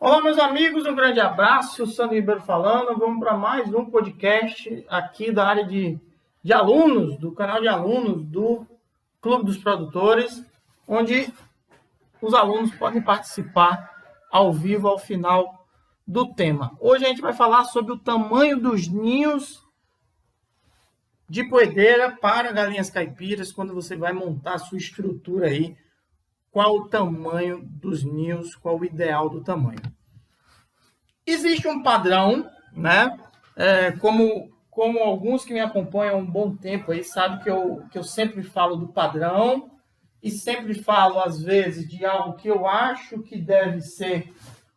Olá, meus amigos, um grande abraço. Sandro Ribeiro falando. Vamos para mais um podcast aqui da área de alunos, do canal de alunos do Clube dos Produtores, onde os alunos podem participar ao vivo ao final do tema. Hoje a gente vai falar sobre o tamanho dos ninhos de poedeira para galinhas caipiras, quando você vai montar a sua estrutura aí. Qual o tamanho dos ninhos, qual o ideal do tamanho. Existe um padrão, né? Como alguns que me acompanham há um bom tempo aí sabem que eu sempre falo do padrão e sempre falo, às vezes, de algo que eu acho que deve ser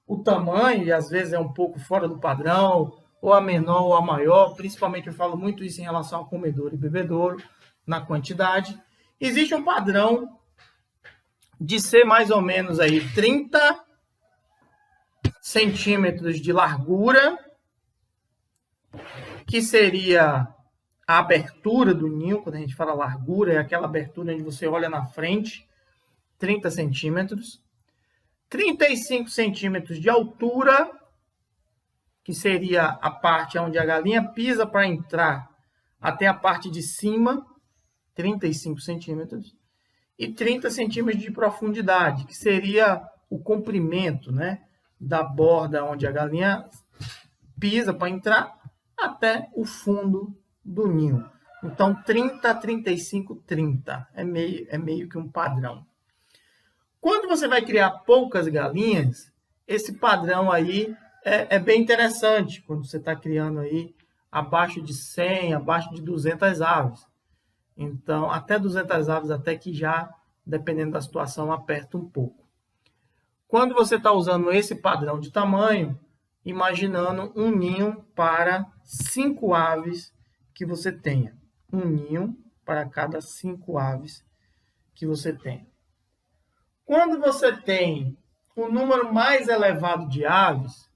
o tamanho, e às vezes é um pouco fora do padrão, ou a menor ou a maior. Principalmente eu falo muito isso em relação ao comedouro e bebedouro, na quantidade. Existe um padrão de ser mais ou menos aí 30 centímetros de largura, que seria a abertura do ninho. Quando a gente fala largura, é aquela abertura onde você olha na frente, 30 centímetros. 35 centímetros de altura, que seria a parte onde a galinha pisa para entrar até a parte de cima, 35 centímetros. E 30 centímetros de profundidade, que seria o comprimento, né, da borda onde a galinha pisa para entrar até o fundo do ninho. Então, 30, 35, 30. É meio que um padrão. Quando você vai criar poucas galinhas, esse padrão aí é bem interessante. Quando você está criando aí abaixo de 100, abaixo de 200 aves. Então, até 200 aves, até que já, dependendo da situação, aperta um pouco. Quando você está usando esse padrão de tamanho, imaginando um ninho para 5 aves que você tenha. Um ninho para cada 5 aves que você tenha. Quando você tem um número mais elevado de aves,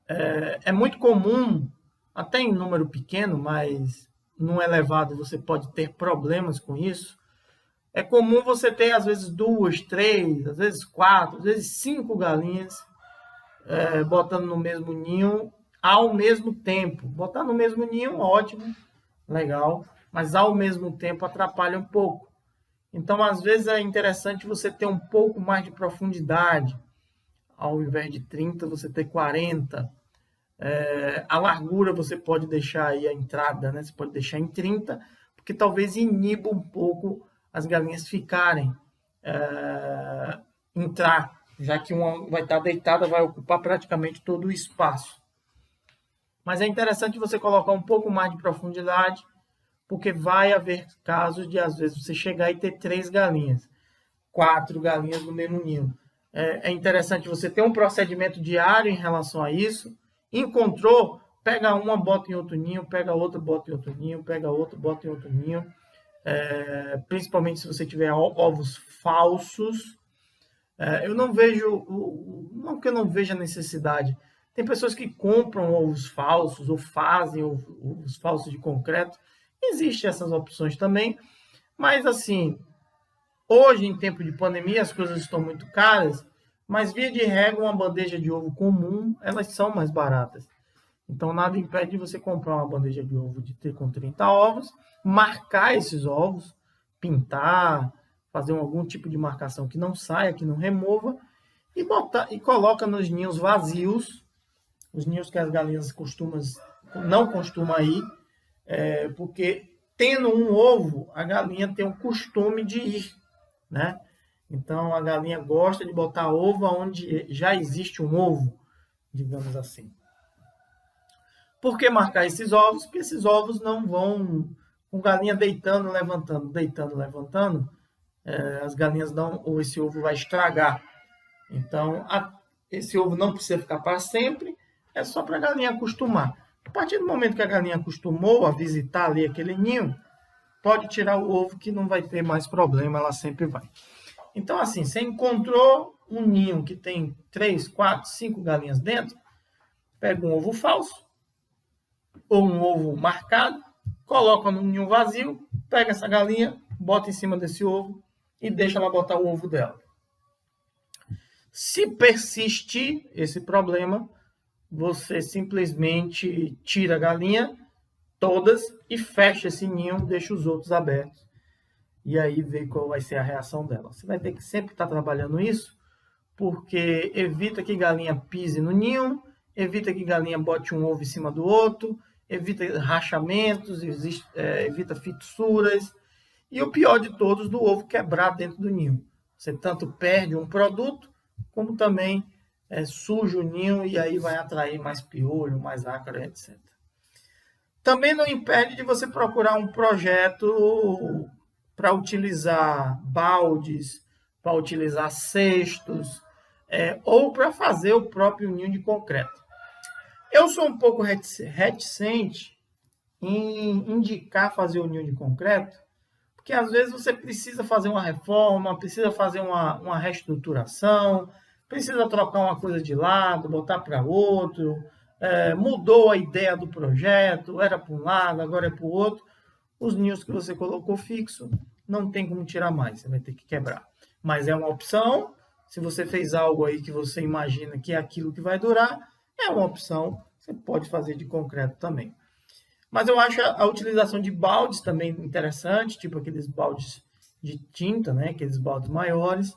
é muito comum, até em número pequeno, mas num elevado você pode ter problemas com isso. É comum você ter, às vezes, 2, 3, às vezes 4, às vezes 5 galinhas botando no mesmo ninho ao mesmo tempo. Botar no mesmo ninho, ótimo, legal, mas ao mesmo tempo atrapalha um pouco. Então, às vezes, é interessante você ter um pouco mais de profundidade. Ao invés de 30, você ter 40. A largura você pode deixar aí a entrada, né? Você pode deixar em 30, porque talvez iniba um pouco as galinhas ficarem, entrar, já que uma vai estar deitada, vai ocupar praticamente todo o espaço. Mas é interessante você colocar um pouco mais de profundidade, porque vai haver casos de, às vezes, você chegar e ter 3 galinhas, 4 galinhas no mesmo ninho. É interessante você ter um procedimento diário em relação a isso. Encontrou, pega uma, bota em outro ninho, pega outra, bota em outro ninho, pega outra, bota em outro ninho. Principalmente se você tiver ovos falsos. Eu não vejo, não que eu não veja necessidade. Tem pessoas que compram ovos falsos ou fazem ovos falsos de concreto. Existem essas opções também, mas assim, hoje em tempo de pandemia as coisas estão muito caras, mas via de regra uma bandeja de ovo comum, elas são mais baratas. Então, nada impede de você comprar uma bandeja de ovo com 30 ovos, marcar esses ovos, pintar, fazer algum tipo de marcação que não saia, que não remova, e botar e coloca nos ninhos vazios, os ninhos que as galinhas não costumam ir, porque tendo um ovo, a galinha tem o costume de ir, né? Então, a galinha gosta de botar ovo onde já existe um ovo, digamos assim. Por que marcar esses ovos? Porque esses ovos não vão com galinha deitando, levantando, as galinhas não, ou esse ovo vai estragar. Então, esse ovo não precisa ficar para sempre, é só para a galinha acostumar. A partir do momento que a galinha acostumou a visitar ali aquele ninho, pode tirar o ovo que não vai ter mais problema, ela sempre vai. Então, assim, você encontrou um ninho que tem 3, 4, 5 galinhas dentro, pega um ovo falso, ou um ovo marcado, coloca num ninho vazio, pega essa galinha, bota em cima desse ovo e deixa ela botar o ovo dela. Se persistir esse problema, você simplesmente tira a galinha todas e fecha esse ninho, deixa os outros abertos. E aí vê qual vai ser a reação dela. Você vai ter que sempre estar trabalhando isso, porque evita que galinha pise no ninho, evita que galinha bote um ovo em cima do outro, evita rachamentos, evita fissuras. E o pior de todos, do ovo quebrar dentro do ninho. Você tanto perde um produto, como também suja o ninho e aí vai atrair mais piolho, mais ácaro, etc. Também não impede de você procurar um projeto para utilizar baldes, para utilizar cestos, ou para fazer o próprio ninho de concreto. Eu sou um pouco reticente em indicar fazer o ninho de concreto, porque às vezes você precisa fazer uma reforma, precisa fazer uma reestruturação, precisa trocar uma coisa de lado, botar para outro, mudou a ideia do projeto, era para um lado, agora é para o outro. Os ninhos que você colocou fixo, não tem como tirar mais, você vai ter que quebrar. Mas é uma opção, se você fez algo aí que você imagina que é aquilo que vai durar, é uma opção, você pode fazer de concreto também. Mas eu acho a utilização de baldes também interessante, tipo aqueles baldes de tinta, né? Aqueles baldes maiores,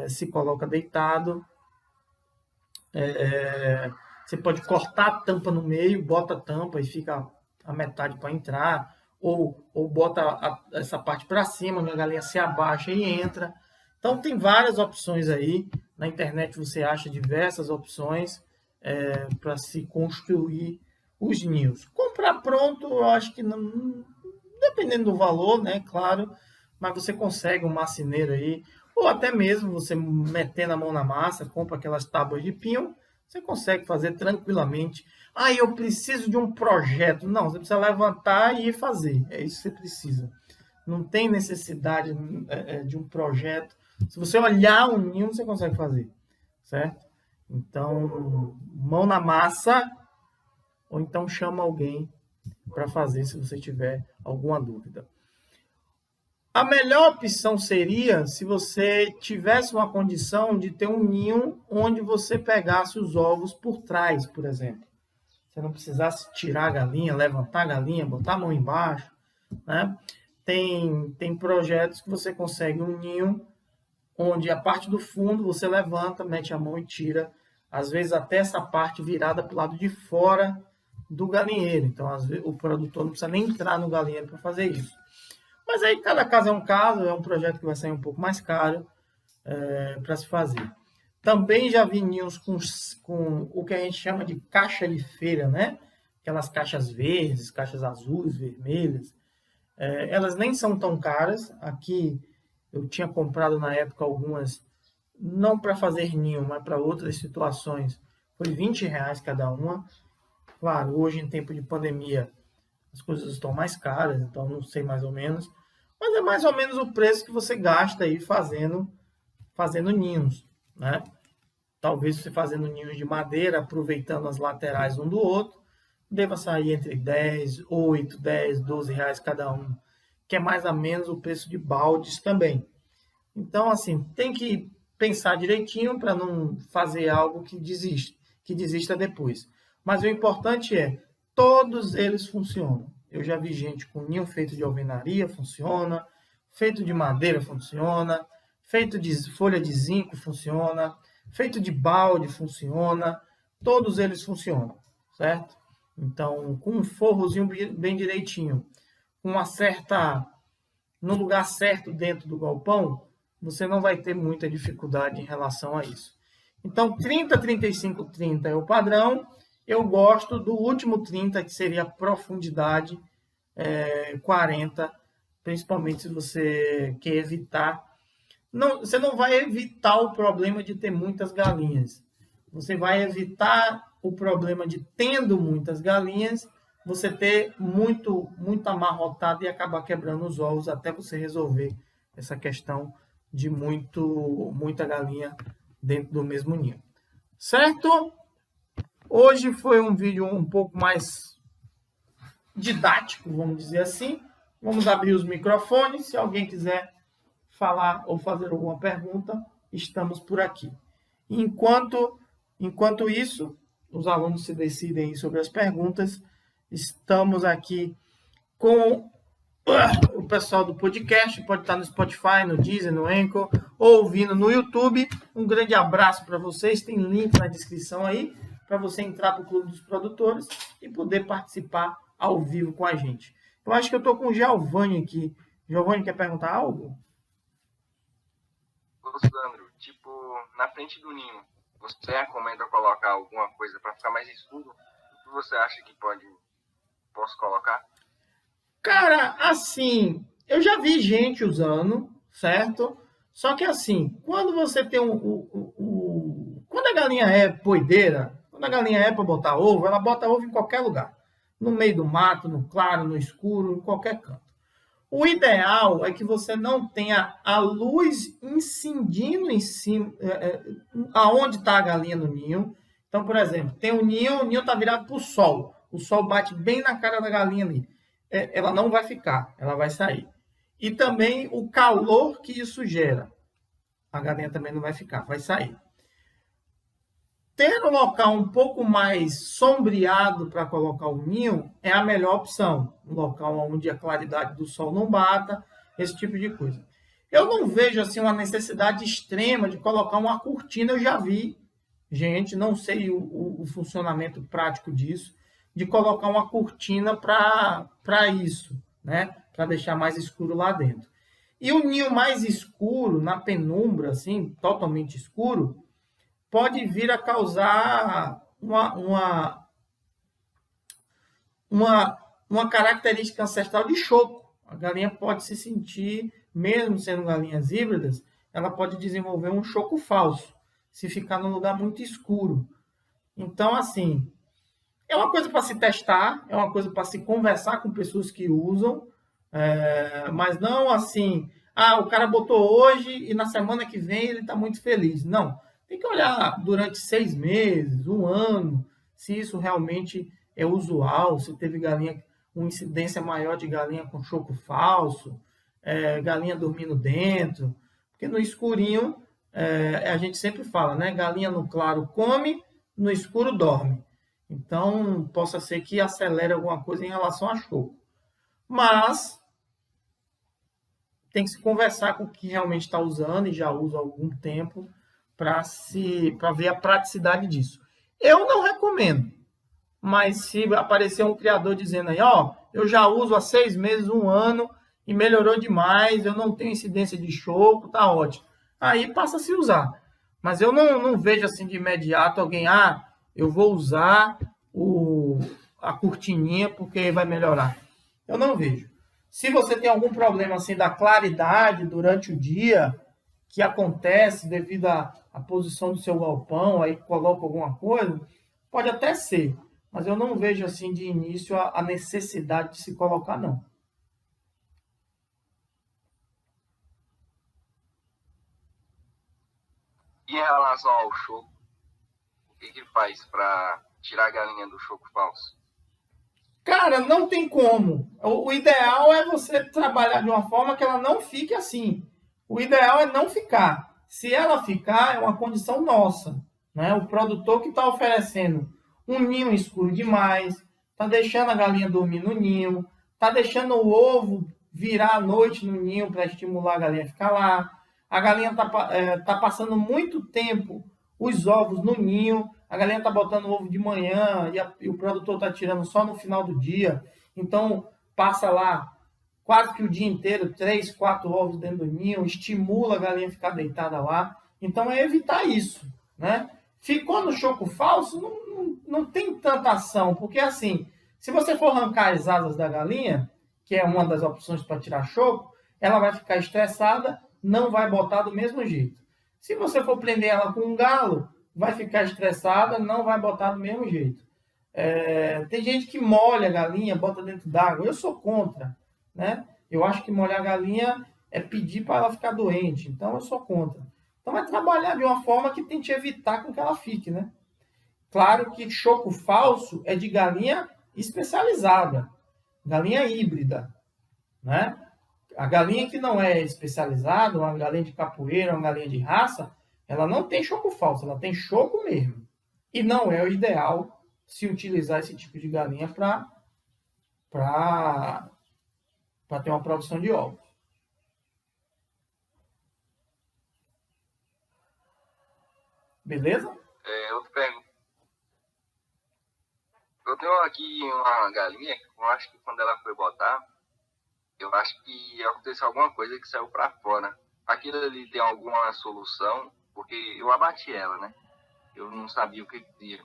se coloca deitado. Você pode cortar a tampa no meio, bota a tampa e fica a metade para entrar, ou bota essa parte para cima, a galinha se abaixa e entra. Então tem várias opções aí. Na internet você acha diversas opções para se construir os ninhos. Comprar pronto, eu acho que não, dependendo do valor, né, claro, mas você consegue um marceneiro aí, ou até mesmo você metendo a mão na massa, compra aquelas tábuas de pinho, você consegue fazer tranquilamente. Ah, eu preciso de um projeto. Não, você precisa levantar e ir fazer. É isso que você precisa. Não tem necessidade de um projeto. Se você olhar um ninho, você consegue fazer, certo? Então, mão na massa, ou então chama alguém para fazer, se você tiver alguma dúvida. A melhor opção seria se você tivesse uma condição de ter um ninho onde você pegasse os ovos por trás, por exemplo. Você não precisasse tirar a galinha, levantar a galinha, botar a mão embaixo, né? Tem projetos que você consegue um ninho onde a parte do fundo você levanta, mete a mão e tira, às vezes até essa parte virada para o lado de fora do galinheiro. Então, às vezes, o produtor não precisa nem entrar no galinheiro para fazer isso. Mas aí cada caso é um caso, é um projeto que vai sair um pouco mais caro para se fazer. Também já vi ninhos com o que a gente chama de caixa de feira, né? Aquelas caixas verdes, caixas azuis, vermelhas. Elas nem são tão caras. Aqui eu tinha comprado na época algumas, não para fazer ninho, mas para outras situações. Foi R$ 20 cada uma. Claro, hoje em tempo de pandemia as coisas estão mais caras, então não sei mais ou menos. Mas é mais ou menos o preço que você gasta aí fazendo ninhos, né? Talvez você fazendo ninhos de madeira, aproveitando as laterais um do outro, deva sair entre 10, 8, 10, 12 reais cada um, que é mais ou menos o preço de baldes também. Então, assim, tem que pensar direitinho para não fazer algo que desista depois. Mas o importante é, todos eles funcionam. Eu já vi gente com ninho feito de alvenaria, funciona. Feito de madeira, funciona. Feito de folha de zinco, funciona. Feito de balde, funciona. Todos eles funcionam, certo? Então, com um forrozinho bem direitinho, com uma certa... no lugar certo dentro do galpão, você não vai ter muita dificuldade em relação a isso. Então, 30, 35, 30 é o padrão. Eu gosto do último 30, que seria a profundidade, 40, principalmente se você quer evitar. Não, você não vai evitar o problema de ter muitas galinhas. Você vai evitar o problema de, tendo muitas galinhas, você ter muito amarrotado e acabar quebrando os ovos até você resolver essa questão de muita galinha dentro do mesmo ninho. Certo? Hoje foi um vídeo um pouco mais didático, vamos dizer assim. Vamos abrir os microfones. Se alguém quiser falar ou fazer alguma pergunta, estamos por aqui. Enquanto isso, os alunos se decidem sobre as perguntas. Estamos aqui com o pessoal do podcast, pode estar no Spotify, no Deezer, no Anchor, ou ouvindo no YouTube. Um grande abraço para vocês, tem link na descrição aí, para você entrar para o Clube dos Produtores e poder participar ao vivo com a gente. Eu acho que eu estou com o Giovanni aqui. Giovanni, quer perguntar algo? Ô, Sandro, tipo, na frente do ninho, você recomenda colocar alguma coisa para ficar mais escuro? O que você acha que posso colocar? Cara, assim, eu já vi gente usando, certo? Só que assim, quando você tem quando a galinha é poideira, quando a galinha é para botar ovo, ela bota ovo em qualquer lugar. No meio do mato, no claro, no escuro, em qualquer canto. O ideal é que você não tenha a luz incidindo em cima, aonde está a galinha no ninho. Então, por exemplo, tem o ninho está virado para o sol. O sol bate bem na cara da galinha ali. Ela não vai ficar, ela vai sair. E também o calor que isso gera. A galinha também não vai ficar, vai sair. Ter um local um pouco mais sombreado para colocar o ninho é a melhor opção. Um local onde a claridade do sol não bata, esse tipo de coisa. Eu não vejo assim uma necessidade extrema de colocar uma cortina. Eu já vi gente, não sei o funcionamento prático disso, de colocar uma cortina para isso, né? Para deixar mais escuro lá dentro. E o ninho mais escuro, na penumbra, assim, totalmente escuro, pode vir a causar uma característica ancestral de choco. A galinha pode se sentir, mesmo sendo galinhas híbridas, ela pode desenvolver um choco falso, se ficar num lugar muito escuro. Então, assim, é uma coisa para se testar, é uma coisa para se conversar com pessoas que usam, mas não assim, o cara botou hoje e na semana que vem ele está muito feliz. Não, tem que olhar durante 6 meses, 1 ano, se isso realmente é usual, se teve galinha, uma incidência maior de galinha com choco falso, galinha dormindo dentro, porque no escurinho, a gente sempre fala, né? Galinha no claro come, no escuro dorme. Então, possa ser que acelere alguma coisa em relação a choco. Mas, tem que se conversar com o que realmente está usando, e já usa há algum tempo, para ver a praticidade disso. Eu não recomendo, mas se aparecer um criador dizendo aí, eu já uso há 6 meses, 1 ano, e melhorou demais, eu não tenho incidência de choco, tá ótimo. Aí passa a se usar. Mas eu não vejo assim de imediato alguém, eu vou usar a cortininha porque vai melhorar. Eu não vejo. Se você tem algum problema assim da claridade durante o dia, que acontece devido à posição do seu galpão, aí coloca alguma coisa, pode até ser. Mas eu não vejo assim de início a necessidade de se colocar, não. E em relação ao choco, o que ele faz para tirar a galinha do choco falso? Cara, não tem como. O ideal é você trabalhar de uma forma que ela não fique assim. O ideal é não ficar. Se ela ficar, é uma condição nossa, né? O produtor que está oferecendo um ninho escuro demais, está deixando a galinha dormir no ninho, está deixando o ovo virar à noite no ninho para estimular a galinha a ficar lá. A galinha está passando muito tempo os ovos no ninho, a galinha está botando ovo de manhã e o produtor está tirando só no final do dia. Então, passa lá quase que o dia inteiro, 3, 4 ovos dentro do ninho, estimula a galinha a ficar deitada lá. Então, é evitar isso, né? Ficou no choco falso, não tem tanta ação, porque assim, se você for arrancar as asas da galinha, que é uma das opções para tirar choco, ela vai ficar estressada, não vai botar do mesmo jeito. Se você for prender ela com um galo, vai ficar estressada, não vai botar do mesmo jeito. Tem gente que molha a galinha, bota dentro d'água. Eu sou contra, né? Eu acho que molhar a galinha é pedir para ela ficar doente. Então, eu sou contra. Então, é trabalhar de uma forma que tente evitar com que ela fique, né? Claro que choco falso é de galinha especializada, galinha híbrida, né? A galinha que não é especializada, uma galinha de capoeira, uma galinha de raça, Ela não tem choco falso, ela tem choco mesmo. E não é o ideal se utilizar esse tipo de galinha para ter uma produção de ovos. Beleza? Outra pergunta. Eu tenho aqui uma galinha, eu acho que quando ela foi botar, eu acho que aconteceu alguma coisa que saiu para fora. Aquilo ali tem alguma solução, porque eu abati ela, né? Eu não sabia o que ia.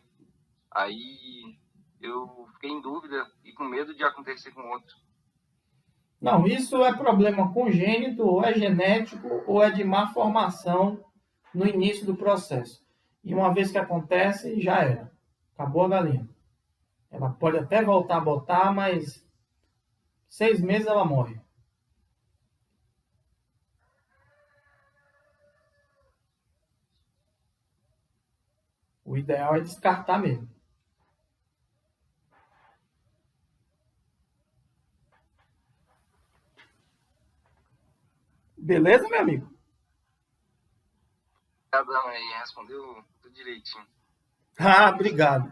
Aí eu fiquei em dúvida e com medo de acontecer com outro. Não, isso é problema congênito, ou é genético, ou é de má formação no início do processo. E uma vez que acontece, já era. Acabou a galinha. Ela pode até voltar a botar, mas 6 meses ela morre. O ideal é descartar mesmo. Beleza, meu amigo? Cada um aí respondeu tudo direitinho. Ah, obrigado.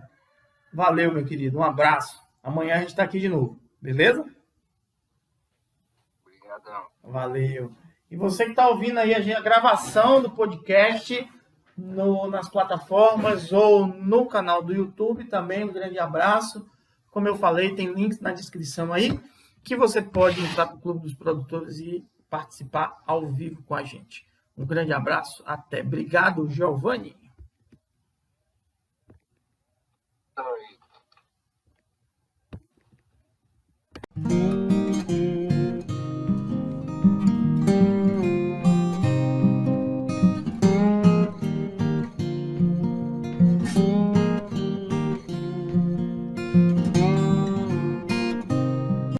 Valeu, meu querido. Um abraço. Amanhã a gente está aqui de novo. Beleza? Obrigadão. Valeu. E você que está ouvindo aí a gravação do podcast nas plataformas ou no canal do YouTube também, um grande abraço. Como eu falei, tem links na descrição aí que você pode entrar para o Clube dos Produtores e participar ao vivo com a gente. Um grande abraço, até. Obrigado, Giovanni. Oi.